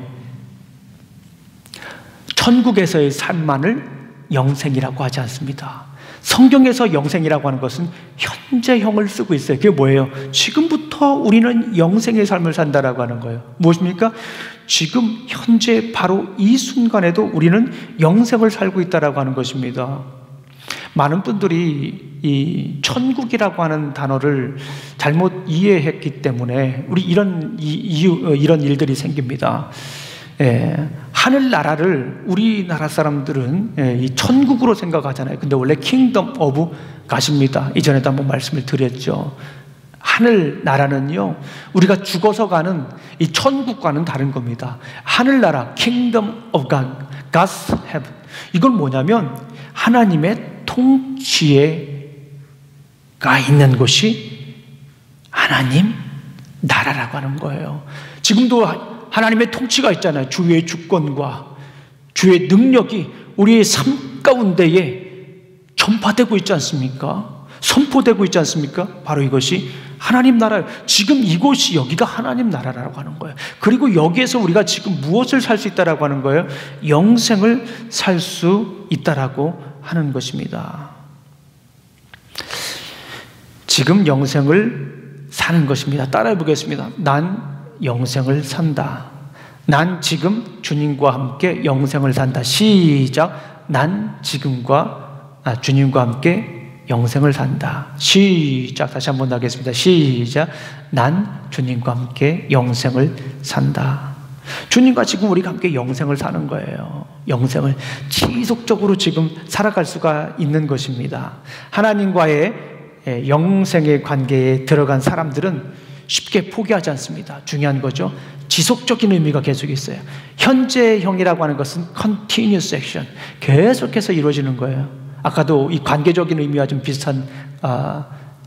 S1: 천국에서의 삶만을 영생이라고 하지 않습니다. 성경에서 영생이라고 하는 것은 현재형을 쓰고 있어요. 그게 뭐예요? 지금부터 우리는 영생의 삶을 산다라고 하는 거예요. 무엇입니까? 지금 현재 바로 이 순간에도 우리는 영생을 살고 있다라고 하는 것입니다. 많은 분들이 이 천국이라고 하는 단어를 잘못 이해했기 때문에 우리 이런 일들이 생깁니다. 예, 하늘나라를 우리나라 사람들은 이 천국으로 생각하잖아요. 근데 원래 킹덤 오브 갓입니다. 이전에도 한번 말씀을 드렸죠. 하늘나라는요, 우리가 죽어서 가는 이 천국과는 다른 겁니다. 하늘나라, 킹덤 오브 갓, God's heaven. 이건 뭐냐면 하나님의 통치의 있는 곳이 하나님 나라라고 하는 거예요. 지금도 하나님의 통치가 있잖아요. 주의 주권과 주의 능력이 우리의 삶 가운데에 전파되고 있지 않습니까? 선포되고 있지 않습니까? 바로 이것이 하나님 나라예요. 지금 이곳이 여기가 하나님 나라라고 하는 거예요. 그리고 여기에서 우리가 지금 무엇을 살 수 있다라고 하는 거예요? 영생을 살 수 있다라고 하는 것입니다. 지금 영생을 사는 것입니다. 따라해 보겠습니다. 난 영생을 산다. 난 지금 주님과 함께 영생을 산다. 시작. 난 주님과 함께 영생을 산다. 시작. 다시 한번 하겠습니다. 시작. 난 주님과 함께 영생을 산다. 주님과 지금 우리가 함께 영생을 사는 거예요. 영생을 지속적으로 지금 살아갈 수가 있는 것입니다. 하나님과의 영생의 관계에 들어간 사람들은 쉽게 포기하지 않습니다. 중요한 거죠. 지속적인 의미가 계속 있어요. 현재형이라고 하는 것은 continuous action, 계속해서 이루어지는 거예요. 아까도 이 관계적인 의미와 좀 비슷한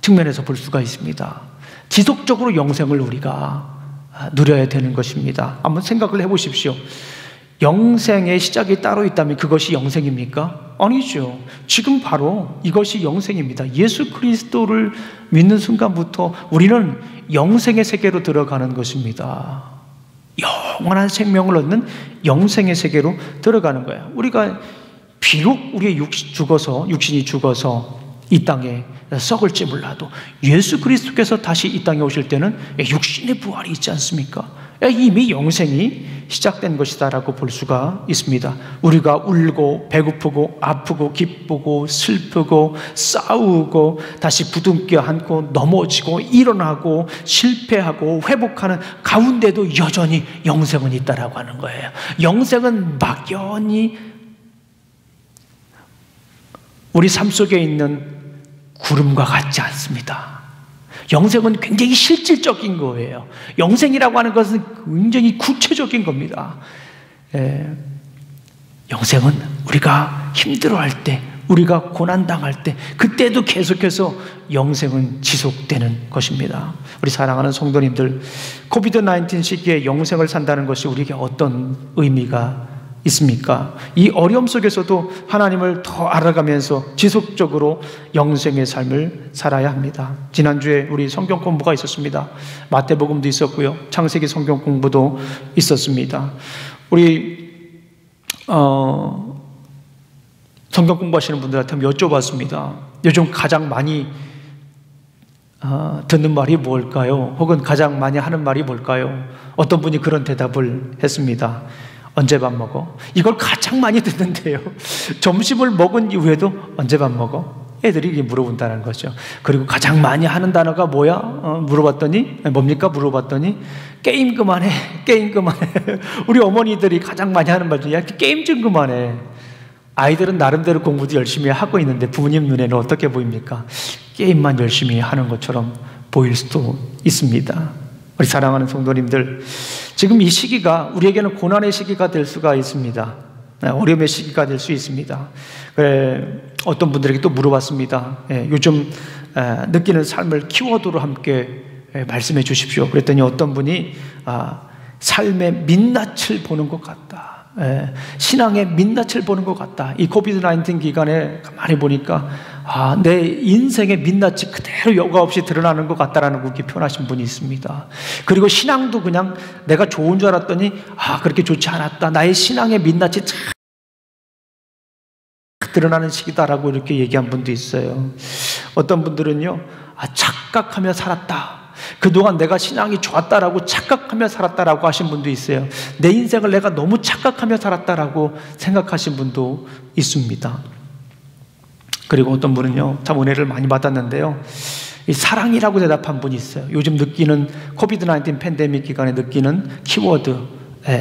S1: 측면에서 볼 수가 있습니다. 지속적으로 영생을 우리가 누려야 되는 것입니다. 한번 생각을 해보십시오. 영생의 시작이 따로 있다면 그것이 영생입니까? 아니죠. 지금 바로 이것이 영생입니다. 예수 그리스도를 믿는 순간부터 우리는 영생의 세계로 들어가는 것입니다. 영원한 생명을 얻는 영생의 세계로 들어가는 거예요. 우리가 비록 우리의 육신이 죽어서 이 땅에 썩을지 몰라도 예수 그리스도께서 다시 이 땅에 오실 때는 육신의 부활이 있지 않습니까? 이미 영생이 시작된 것이다라고 볼 수가 있습니다. 우리가 울고 배고프고 아프고 기쁘고 슬프고 싸우고 다시 부둥켜 안고 넘어지고 일어나고 실패하고 회복하는 가운데도 여전히 영생은 있다라고 하는 거예요. 영생은 막연히 우리 삶 속에 있는 구름과 같지 않습니다. 영생은 굉장히 실질적인 거예요. 영생이라고 하는 것은 굉장히 구체적인 겁니다. 영생은 우리가 힘들어할 때, 우리가 고난당할 때, 그때도 계속해서 영생은 지속되는 것입니다. 우리 사랑하는 성도님들, 코비드-19 시기에 영생을 산다는 것이 우리에게 어떤 의미가 있습니까? 이 어려움 속에서도 하나님을 더 알아가면서 지속적으로 영생의 삶을 살아야 합니다. 지난주에 우리 성경 공부가 있었습니다. 마태복음도 있었고요, 창세기 성경 공부도 있었습니다. 우리 성경 공부하시는 분들한테 한번 여쭤봤습니다. 요즘 가장 많이 듣는 말이 뭘까요? 혹은 가장 많이 하는 말이 뭘까요? 어떤 분이 그런 대답을 했습니다. 언제 밥 먹어? 이걸 가장 많이 듣는데요. 점심을 먹은 이후에도 언제 밥 먹어? 애들이 이렇게 물어본다는 거죠. 그리고 가장 많이 하는 단어가 뭐야? 물어봤더니 뭡니까? 물어봤더니 게임 그만해. 게임 그만해. 우리 어머니들이 가장 많이 하는 말이죠. 야, 게임 좀 그만해. 아이들은 나름대로 공부도 열심히 하고 있는데 부모님 눈에는 어떻게 보입니까? 게임만 열심히 하는 것처럼 보일 수도 있습니다. 우리 사랑하는 성도님들, 지금 이 시기가 우리에게는 고난의 시기가 될 수가 있습니다. 어려움의 시기가 될 수 있습니다. 어떤 분들에게 또 물어봤습니다. 요즘 느끼는 삶을 키워드로 함께 말씀해 주십시오. 그랬더니 어떤 분이 삶의 민낯을 보는 것 같다. 신앙의 민낯을 보는 것 같다. 이 코비드-19 기간에 가만히 보니까 내 인생의 민낯이 그대로 여과 없이 드러나는 것 같다라는 그렇게 표현하신 분이 있습니다. 그리고 신앙도 그냥 내가 좋은 줄 알았더니 그렇게 좋지 않았다. 나의 신앙의 민낯이 드러나는 시기다라고 이렇게 얘기한 분도 있어요. 어떤 분들은요, 착각하며 살았다. 그동안 내가 신앙이 좋았다라고 착각하며 살았다라고 하신 분도 있어요. 내 인생을 내가 너무 착각하며 살았다라고 생각하신 분도 있습니다. 그리고 어떤 분은요, 참 은혜를 많이 받았는데요, 이 사랑이라고 대답한 분이 있어요. 요즘 느끼는 코비드-19 팬데믹 기간에 느끼는 키워드,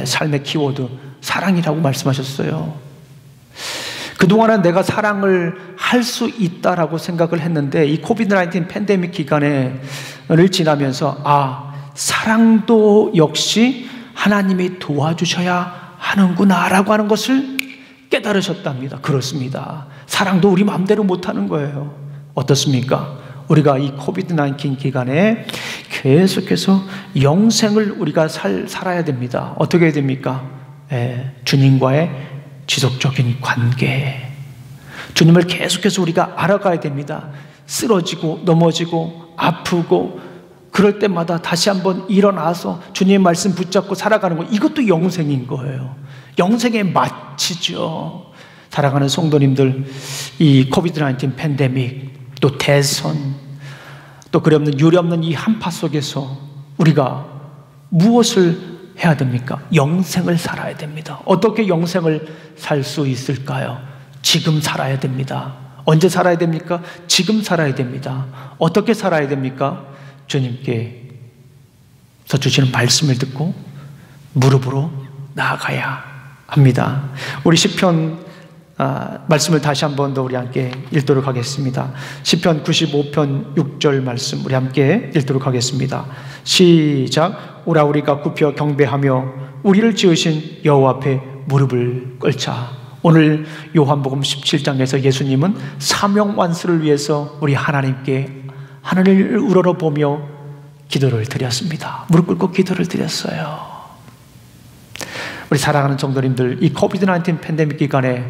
S1: 삶의 키워드, 사랑이라고 말씀하셨어요. 그동안은 내가 사랑을 할 수 있다라고 생각을 했는데 이 코비드-19 팬데믹 기간을 지나면서 사랑도 역시 하나님이 도와주셔야 하는구나라고 하는 것을 깨달으셨답니다. 그렇습니다. 사랑도 우리 마음대로 못하는 거예요. 어떻습니까? 우리가 이 코비드-19 기간에 계속해서 영생을 우리가 살아야 됩니다. 어떻게 해야 됩니까? 주님과의 지속적인 관계, 주님을 계속해서 우리가 알아가야 됩니다. 쓰러지고 넘어지고 아프고 그럴 때마다 다시 한번 일어나서 주님의 말씀 붙잡고 살아가는 거, 이것도 영생인 거예요. 영생의 마치죠. 사랑하는 성도님들, 이 코비드-19 팬데믹, 또 대선, 또 그리 없는 이 한파 속에서 우리가 무엇을 해야 됩니까? 영생을 살아야 됩니다. 어떻게 영생을 살 수 있을까요? 지금 살아야 됩니다. 언제 살아야 됩니까? 지금 살아야 됩니다. 어떻게 살아야 됩니까? 주님께서 주시는 말씀을 듣고 무릎으로 나아가야 합니다. 우리 시편 말씀을 다시 한 번 더 우리 함께 읽도록 하겠습니다. 시편 95편 6절 말씀 우리 함께 읽도록 하겠습니다. 시작. 오라 우리가 굽혀 경배하며 우리를 지으신 여호와 앞에 무릎을 꿇자. 오늘 요한복음 17장에서 예수님은 사명완수를 위해서 우리 하나님께 하늘을 우러러보며 기도를 드렸습니다. 무릎 꿇고 기도를 드렸어요. 우리 사랑하는 성도님들, 이 코비드-19 팬데믹 기간에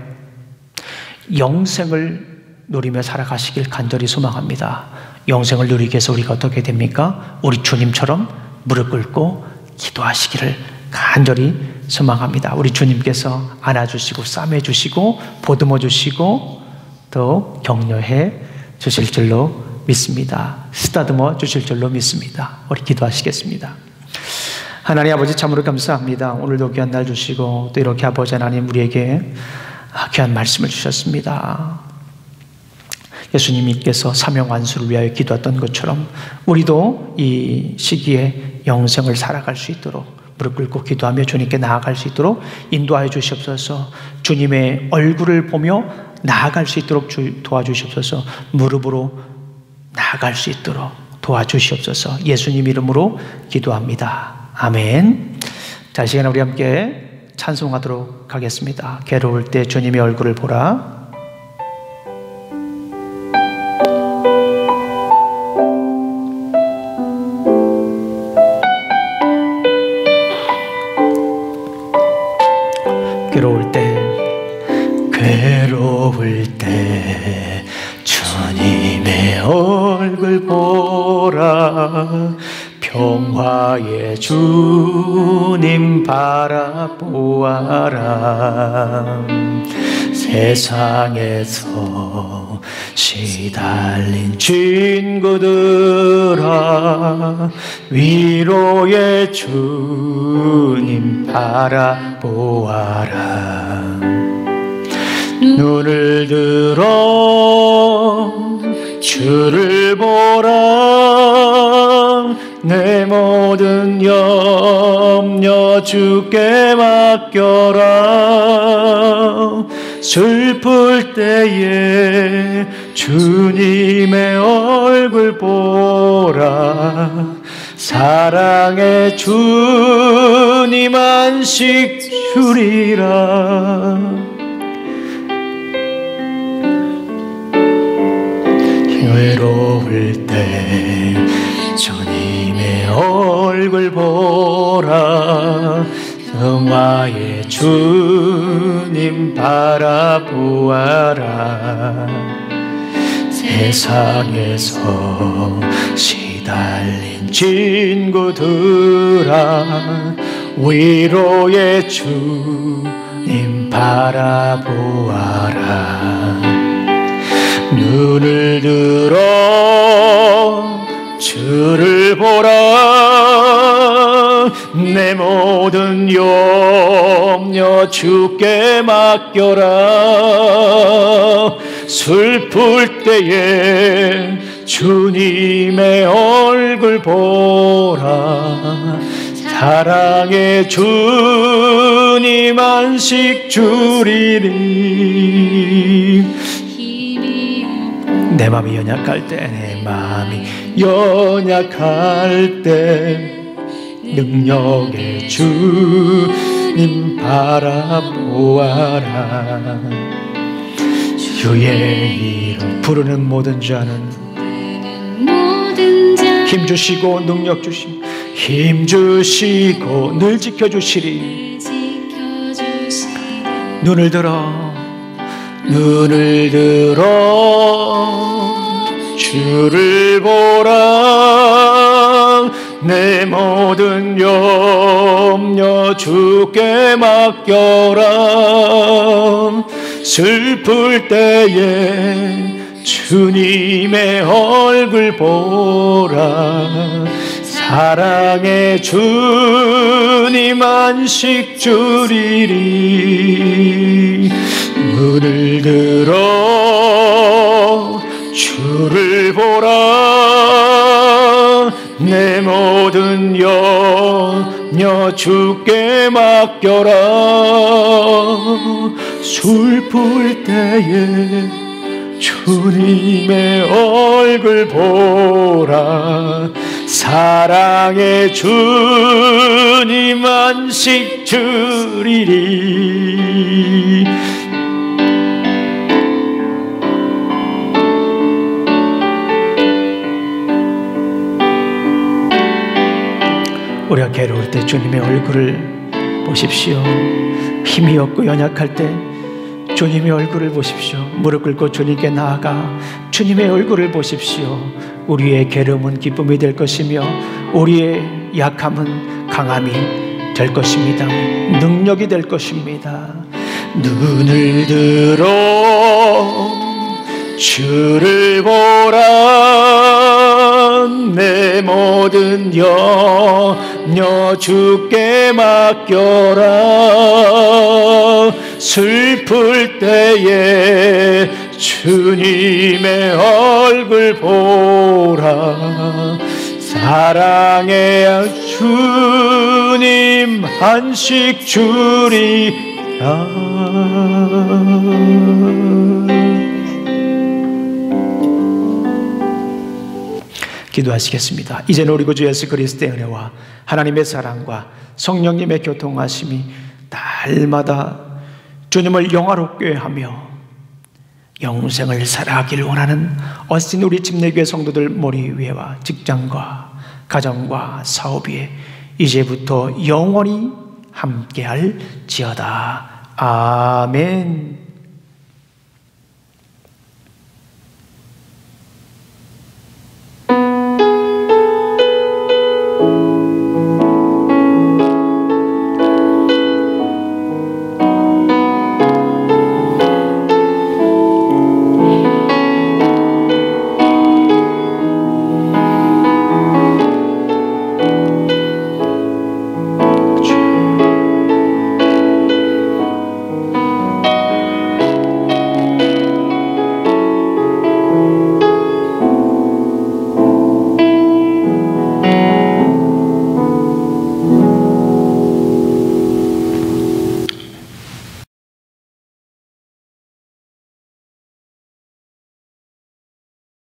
S1: 영생을 누리며 살아가시길 간절히 소망합니다. 영생을 누리기 위해서 우리가 어떻게 됩니까? 우리 주님처럼 무릎 꿇고 기도하시기를 간절히 소망합니다. 우리 주님께서 안아주시고 싸매주시고 보듬어주시고 또 격려해 주실 줄로 믿습니다. 쓰다듬어 주실 줄로 믿습니다. 우리 기도하시겠습니다. 하나님 아버지, 참으로 감사합니다. 오늘도 귀한 날 주시고 또 이렇게 아버지 하나님 우리에게 귀한 말씀을 주셨습니다. 예수님께서 사명완수를 위하여 기도했던 것처럼 우리도 이 시기에 영생을 살아갈 수 있도록 무릎 꿇고 기도하며 주님께 나아갈 수 있도록 인도하여 주시옵소서. 주님의 얼굴을 보며 나아갈 수 있도록 도와주시옵소서. 무릎으로 나아갈 수 있도록 도와주시옵소서. 예수님 이름으로 기도합니다. 아멘. 자, 이 시간에 우리 함께 찬송하도록 하겠습니다. 괴로울 때 주님의 얼굴을 보라. 괴로울 때 주님의 얼굴 보라. 평화의 주님 바라보아라. 세상에서 시달린 친구들아, 위로의 주님 바라보아라. 눈을 들어 주를 보라. 내 모든 염려 주께 맡겨라. 슬플 때에 주님의 얼굴 보라. 사랑의 주님 안식 주리라. 외로울 때 주님의 얼굴 보라. 평화의 주님 바라보아라. 세상에서 시달린 친구들아, 위로의 주님 바라보아라. 눈을 들어 주를 보라. 내 모든 염려 주께 맡겨라. 슬플 때에 주님의 얼굴 보라. 사랑의 주님 안식 주리니. 내 맘이 연약할 때, 내 맘이 연약할 때 능력의 주님 바라보아라. 주의 이름 부르는 모든 자는 힘 주시고 능력 주시고 힘 주시고 늘 지켜주시리. 눈을 들어 주를 보라. 내 모든 염려 주께 맡겨라. 슬플 때에 주님의 얼굴 보라. 사랑의 주님 안식 주리리. 눈을 들어 주를 보라. 내 모든 염려 주께 맡겨라. 슬플 때에 주님의 얼굴 보라. 사랑의 주님 안식 주리리. 우리가 괴로울 때 주님의 얼굴을 보십시오. 힘이 없고 연약할 때 주님의 얼굴을 보십시오. 무릎 꿇고 주님께 나아가 주님의 얼굴을 보십시오. 우리의 괴로움은 기쁨이 될 것이며 우리의 약함은 강함이 될 것입니다. 능력이 될 것입니다. 눈을 들어 주를 보라. 내 모든 염려 주께 맡겨라. 슬플 때에 주님의 얼굴 보라. 사랑의 주님 안식 주리라. 기도하시겠습니다. 이제는 우리 구주 예수 그리스도의 은혜와 하나님의 사랑과 성령님의 교통하심이 날마다 주님을 영화롭게 하며 영생을 살아가길 원하는 어신 우리 집내교회 성도들 머리 위에와 직장과 가정과 사업 위에 이제부터 영원히 함께할지어다. 아멘.